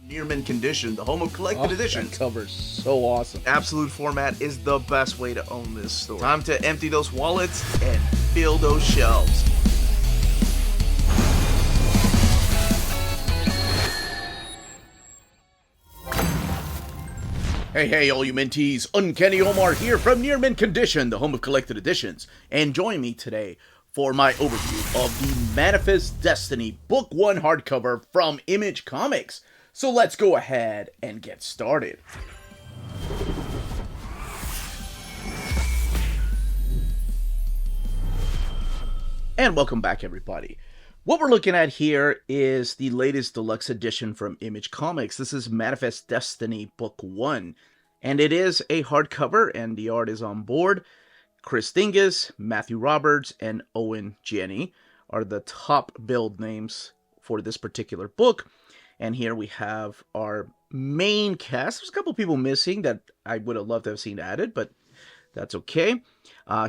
Near mint condition, the home of collected editions. That cover's so awesome. Absolute format is the best way to own this store. Time to empty those wallets and fill those shelves. Hey, all you mentees, Uncanny Omar here from Near Mint Condition, the home of collected editions, and join me today for my overview of the Manifest Destiny Book 1 hardcover from Image Comics. So let's go ahead and get started. And welcome back, everybody. What we're looking at here is the latest deluxe edition from Image Comics. This is Manifest Destiny Book 1, and it is a hardcover, and the art is on board. Chris Dingus, Matthew Roberts, and Owen Jenny are the top build names for this particular book. And here we have our main cast. There's a couple people missing that I would have loved to have seen added, but that's okay.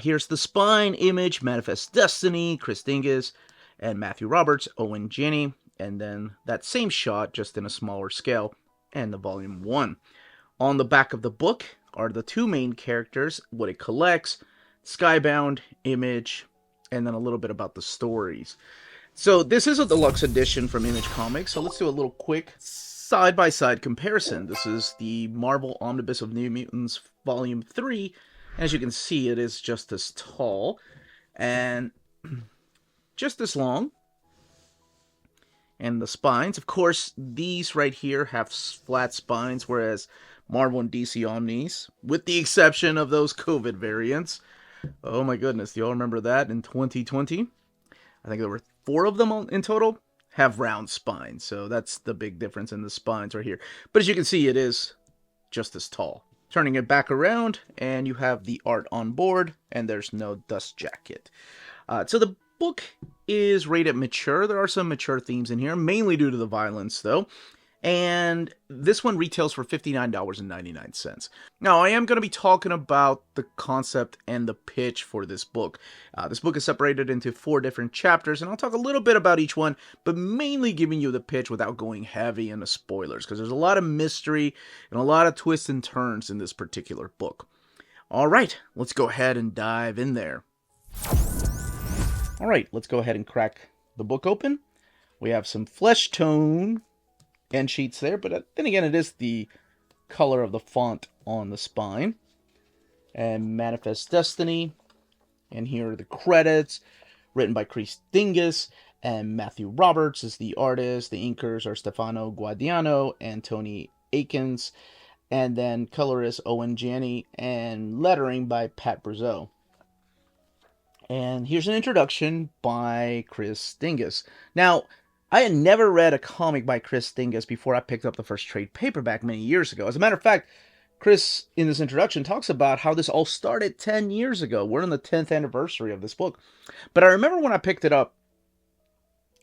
Here's the spine image, Manifest Destiny, Chris Dingus, and Matthew Roberts, Owen Jenny, and then that same shot, just in a smaller scale, and the volume 1. On the back of the book are the two main characters, what it collects, Skybound, Image, and then a little bit about the stories. So this is a deluxe edition from Image Comics, so let's do a little quick side-by-side comparison. This is the Marvel Omnibus of New Mutants Volume 3. As you can see, it is just as tall and just as long. And the spines, of course, these right here have flat spines, whereas Marvel and DC Omnis, with the exception of those COVID variants. Oh my goodness, do you all remember that in 2020? I think there were 4 of them in total, have round spines. So that's the big difference in the spines right here. But as you can see, it is just as tall. Turning it back around, and you have the art on board, and there's no dust jacket. So the book is rated mature. There are some mature themes in here, mainly due to the violence, though. And this one retails for $59.99. Now, I am going to be talking about the concept and the pitch for this book. This book is separated into 4 different chapters, and I'll talk a little bit about each one, but mainly giving you the pitch without going heavy into spoilers, because there's a lot of mystery and a lot of twists and turns in this particular book. All right, let's go ahead and dive in there. All right, let's go ahead and crack the book open. We have some flesh tone end sheets there, but then again, it is the color of the font on the spine. And Manifest Destiny. And here are the credits, written by Chris Dingus, and Matthew Roberts is the artist. The inkers are Stefano Guadiano and Tony Akins. And then colorist Owen Jenny, and lettering by Pat Brazeau. And here's an introduction by Chris Dingus. Now, I had never read a comic by Chris Dingus before I picked up the first trade paperback many years ago. As a matter of fact, Chris, in this introduction, talks about how this all started 10 years ago. We're on the 10th anniversary of this book. But I remember when I picked it up,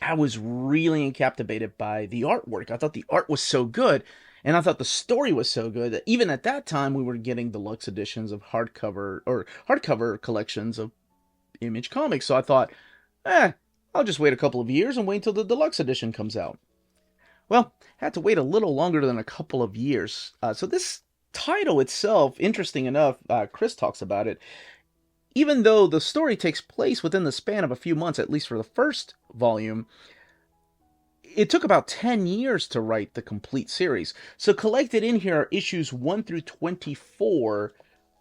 I was really captivated by the artwork. I thought the art was so good, and I thought the story was so good that even at that time, we were getting deluxe editions of hardcover collections of Image Comics. So I thought, I'll just wait a couple of years and wait until the deluxe edition comes out. Well, I had to wait a little longer than a couple of years. So this title itself, interesting enough, Chris talks about it. Even though the story takes place within the span of a few months, at least for the first volume, it took about 10 years to write the complete series. So collected in here are issues 1 through 24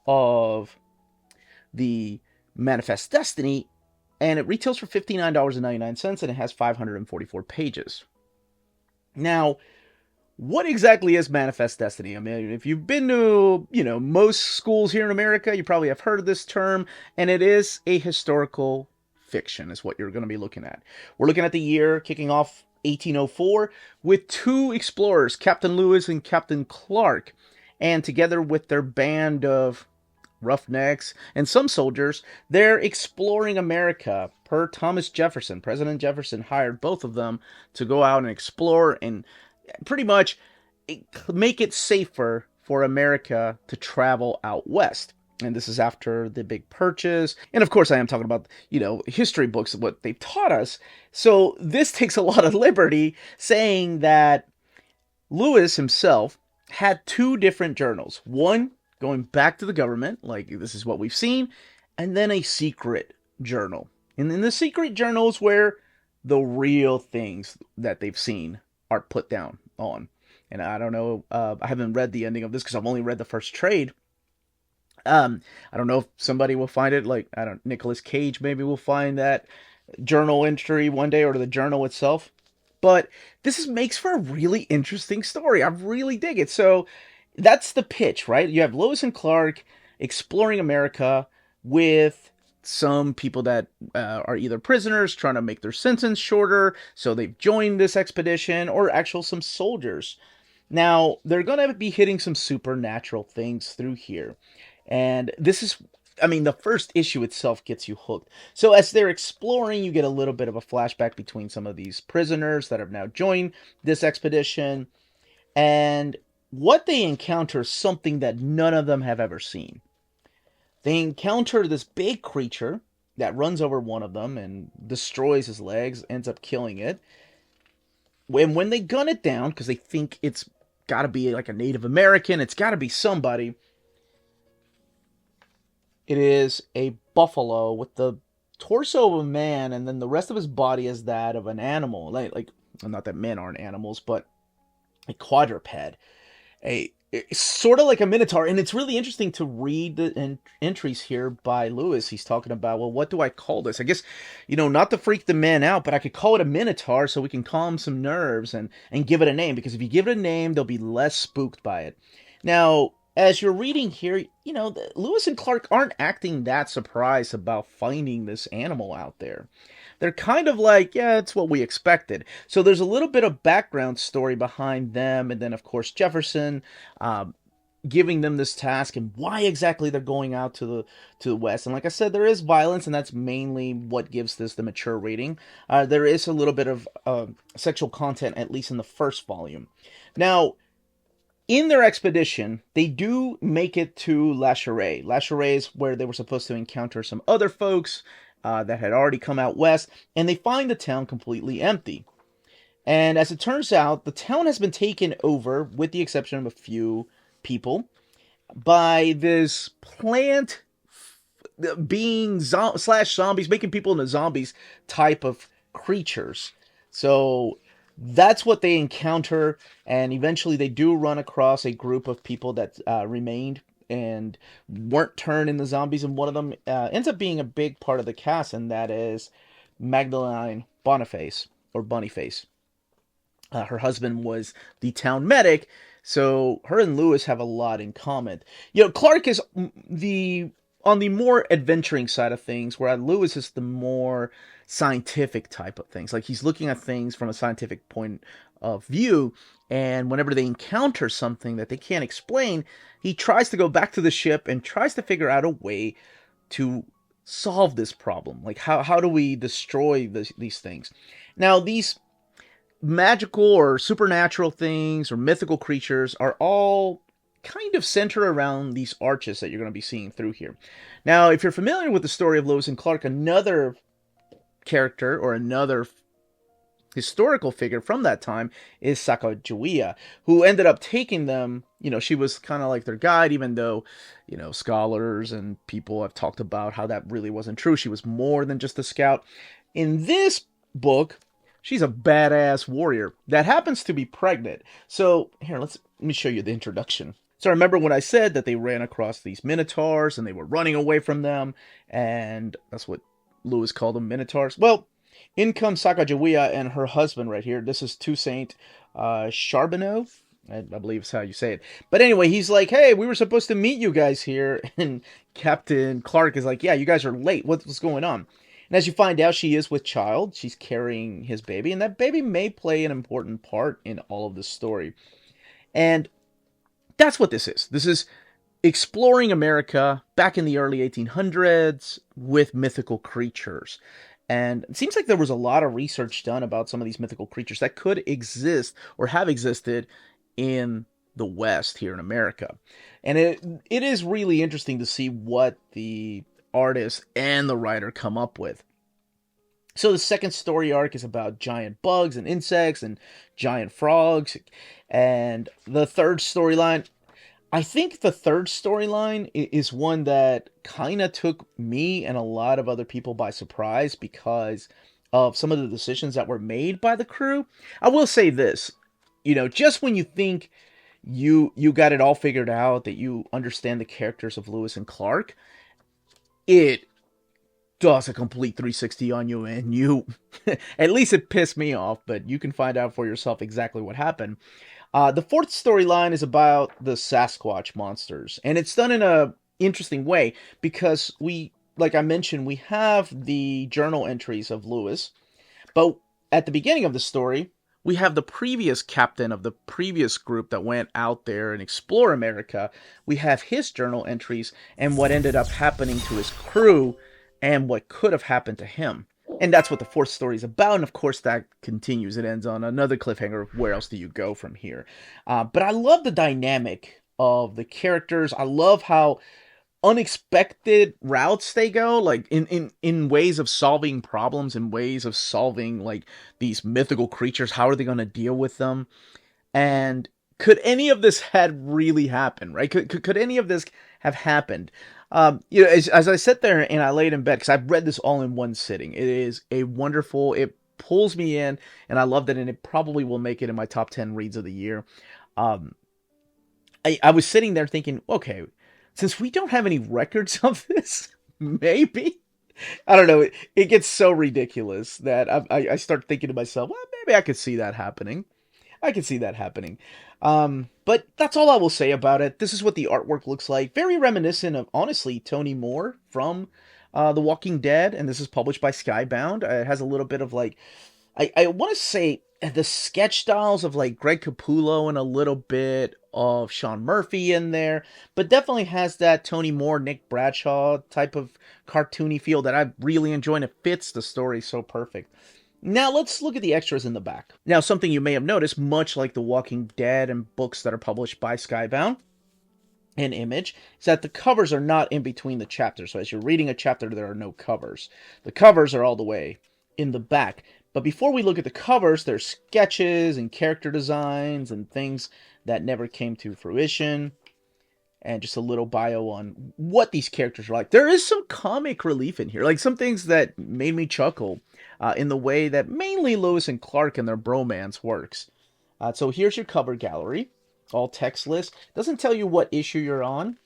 of the Manifest Destiny, and it retails for $59.99, and it has 544 pages. Now, what exactly is Manifest Destiny? I mean, if you've been to, most schools here in America, you probably have heard of this term, and it is a historical fiction, is what you're going to be looking at. We're looking at the year kicking off 1804 with 2 explorers, Captain Lewis and Captain Clark, and together with their band of roughnecks and some soldiers, they're exploring America. Per Thomas Jefferson, President Jefferson hired both of them to go out and explore and pretty much make it safer for America to travel out west. And this is after the big purchase. And of course, I am talking about, history books, what they've taught us. So this takes a lot of liberty saying that Lewis himself had two different journals. One going back to the government, like this is what we've seen, and then a secret journal. And in the secret journal is where the real things that they've seen are put down on. And I don't know, I haven't read the ending of this because I've only read the first trade. I don't know if somebody will find it, like, I don't, Nicolas Cage maybe will find that journal entry one day, or the journal itself. But makes for a really interesting story. I really dig it. So that's the pitch, right? You have Lewis and Clark exploring America with some people that are either prisoners trying to make their sentence shorter, so they've joined this expedition, or actual some soldiers. Now, they're going to be hitting some supernatural things through here. And this is, I mean, the first issue itself gets you hooked. So as they're exploring, you get a little bit of a flashback between some of these prisoners that have now joined this expedition. And what they encounter is something that none of them have ever seen. They encounter this big creature that runs over one of them and destroys his legs, ends up killing it. When they gun it down, because they think it's got to be like a Native American, it's got to be somebody, it is a buffalo with the torso of a man, and then the rest of his body is that of an animal. Like not that men aren't animals, but a quadruped. It's sort of like a minotaur, and it's really interesting to read the entries here by Lewis. He's talking about, well, what do I call this? I guess, not to freak the men out, but I could call it a minotaur so we can calm some nerves and give it a name, because if you give it a name, they'll be less spooked by it. Now, as you're reading here, Lewis and Clark aren't acting that surprised about finding this animal out there. They're kind of like, yeah, it's what we expected. So there's a little bit of background story behind them, and then, of course, Jefferson giving them this task and why exactly they're going out to the west. And like I said, there is violence, and that's mainly what gives this the mature rating. There is a little bit of sexual content, at least in the first volume. Now, in their expedition, they do make it to La Cheraie. La Cheraie is where they were supposed to encounter some other folks that had already come out west, and they find the town completely empty. And as it turns out, the town has been taken over, with the exception of a few people, by this plant being slash zombies, making people into zombies type of creatures. So that's what they encounter, and eventually they do run across a group of people that remained and weren't turned into zombies, and one of them ends up being a big part of the cast, and that is Magdalene Boniface, or Boniface. Her husband was the town medic, so her and Lewis have a lot in common. Clark is on the more adventuring side of things, whereas Lewis is the more scientific type of things. Like, he's looking at things from a scientific point of view, and whenever they encounter something that they can't explain, he tries to go back to the ship and tries to figure out a way to solve this problem. Like, how do we destroy these things? Now, these magical or supernatural things or mythical creatures are all kind of centered around these arches that you're going to be seeing through here. Now, if you're familiar with the story of Lewis and Clark, another character or another historical figure from that time is Sacagawea, who ended up taking them. She was kind of like their guide, even though, scholars and people have talked about how that really wasn't true. She was more than just a scout. In this book, she's a badass warrior that happens to be pregnant. So here, let me show you the introduction. So remember when I said that they ran across these minotaurs and they were running away from them, and that's what Lewis called them, minotaurs? Well, in comes Sacagawea and her husband right here. This is Toussaint Charbonneau. I believe is how you say it. But anyway, he's like, hey, we were supposed to meet you guys here. And Captain Clark is like, yeah, you guys are late. What's going on? And as you find out, she is with child. She's carrying his baby. And that baby may play an important part in all of this story. And that's what this is. This is exploring America back in the early 1800s with mythical creatures. And it seems like there was a lot of research done about some of these mythical creatures that could exist or have existed in the West here in America. And it is really interesting to see what the artist and the writer come up with. So the second story arc is about giant bugs and insects and giant frogs. And the third storyline, I think the third storyline is one that kind of took me and a lot of other people by surprise because of some of the decisions that were made by the crew. I will say this, just when you think you got it all figured out, that you understand the characters of Lewis and Clark, it does a complete 360 on you, and you at least it pissed me off, but you can find out for yourself exactly what happened. The fourth storyline is about the Sasquatch monsters, and it's done in a interesting way because like I mentioned, we have the journal entries of Lewis, but at the beginning of the story, we have the previous captain of the previous group that went out there and explore America. We have his journal entries and what ended up happening to his crew and what could have happened to him. And that's what the fourth story is about. And of course, that continues. It ends on another cliffhanger of where else do you go from here. But I love the dynamic of the characters. I love how unexpected routes they go, like in ways of solving problems, in ways of solving like these mythical creatures. How are they going to deal with them? And could any of this had really happened, right? Could any of this have happened? As I sit there and I laid in bed, because I've read this all in one sitting, it is a wonderful, it pulls me in, and I loved it, and it probably will make it in my top 10 reads of the year. I was sitting there thinking, okay, since we don't have any records of this, maybe, I don't know, it gets so ridiculous that I start thinking to myself, well, maybe I could see that happening. But that's all I will say about it. This is what the artwork looks like. Very reminiscent of, honestly, Tony Moore from The Walking Dead, and this is published by Skybound. It has a little bit of like, I want to say the sketch styles of like Greg Capullo and a little bit of Sean Murphy in there, but definitely has that Tony Moore, Nick Bradshaw type of cartoony feel that I really enjoy, and it fits the story so perfect. Now let's look at the extras in the back. Now, something you may have noticed, much like The Walking Dead and books that are published by Skybound and Image, is that the covers are not in between the chapters. So as you're reading a chapter, there are no covers. The covers are all the way in the back. But before we look at the covers, there's sketches and character designs and things that never came to fruition, and just a little bio on what these characters are like. There is some comic relief in here, like some things that made me chuckle in the way that mainly Lewis and Clark and their bromance works. So here's your cover gallery, all textless. Doesn't tell you what issue you're on,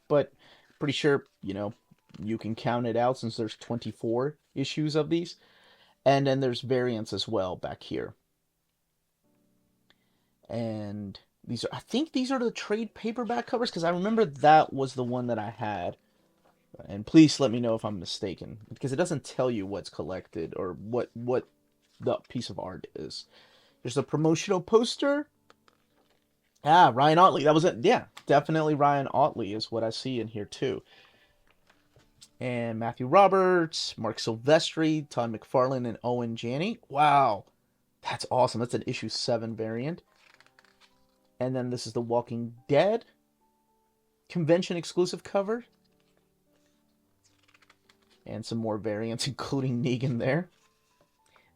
but pretty sure, you can count it out since there's 24 issues of these. And then there's variants as well back here. And I think these are the trade paperback covers, because I remember that was the one that I had. And please let me know if I'm mistaken, because it doesn't tell you what's collected or what the piece of art is. There's a promotional poster. Ryan Otley. That was it. Yeah, definitely Ryan Otley is what I see in here too. And Matthew Roberts, Mark Silvestri, Todd McFarlane, and Owen Janney. Wow, that's awesome. That's an issue 7 variant. And then this is the Walking Dead convention exclusive cover. And some more variants, including Negan there.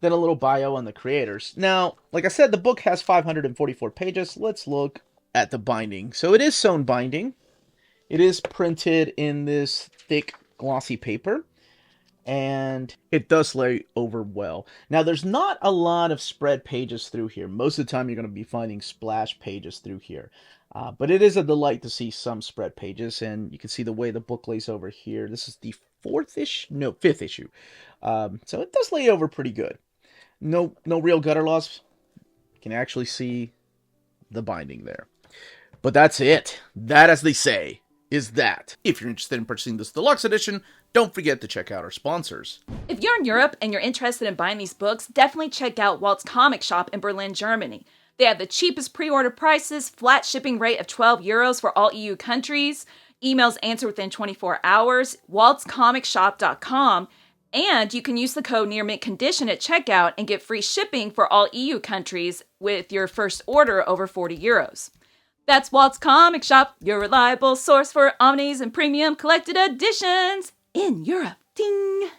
Then a little bio on the creators. Now, like I said, the book has 544 pages. Let's look at the binding. So it is sewn binding. It is printed in this thick, glossy paper. And it does lay over well. Now, there's not a lot of spread pages through here. Most of the time, you're going to be finding splash pages through here. But it is a delight to see some spread pages. And you can see the way the book lays over here. This is the fifth issue. So it does lay over pretty good. No real gutter loss. You can actually see the binding there. But that's it. That, as they say, is that. If you're interested in purchasing this deluxe edition, don't forget to check out our sponsors. If you're in Europe and you're interested in buying these books, definitely check out Walt's Comic Shop in Berlin, Germany. They have the cheapest pre-order prices, flat shipping rate of €12 for all EU countries, emails answered within 24 hours, waltscomicshop.com, and you can use the code nearmintcondition at checkout and get free shipping for all EU countries with your first order over €40. That's Walt's Comic Shop, your reliable source for omnis and premium collected editions in Europe. Ding!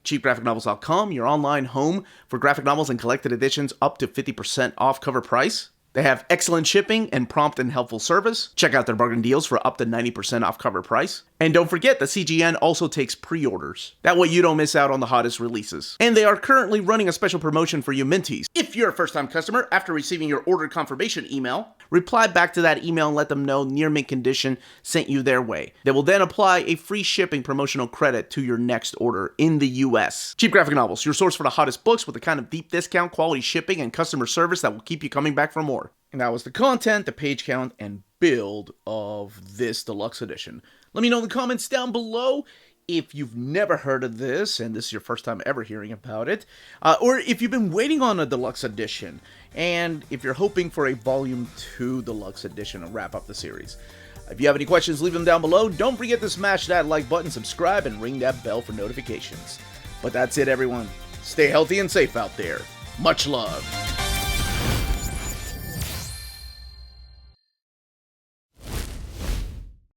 CheapGraphicNovels.com, your online home for graphic novels and collected editions up to 50% off cover price. They have excellent shipping and prompt and helpful service. Check out their bargain deals for up to 90% off cover price. And don't forget that CGN also takes pre-orders. That way you don't miss out on the hottest releases. And they are currently running a special promotion for you Minties. If you're a first-time customer, after receiving your order confirmation email, reply back to that email and let them know Near Mint Condition sent you their way. They will then apply a free shipping promotional credit to your next order in the US. Cheap Graphic Novels, your source for the hottest books with the kind of deep discount, quality shipping, and customer service that will keep you coming back for more. And that was the content, the page count, and build of this deluxe edition. Let me know in the comments down below if you've never heard of this, and this is your first time ever hearing about it, or if you've been waiting on a deluxe edition, and if you're hoping for a Volume 2 deluxe edition to wrap up the series. If you have any questions, leave them down below. Don't forget to smash that like button, subscribe, and ring that bell for notifications. But that's it, everyone. Stay healthy and safe out there. Much love.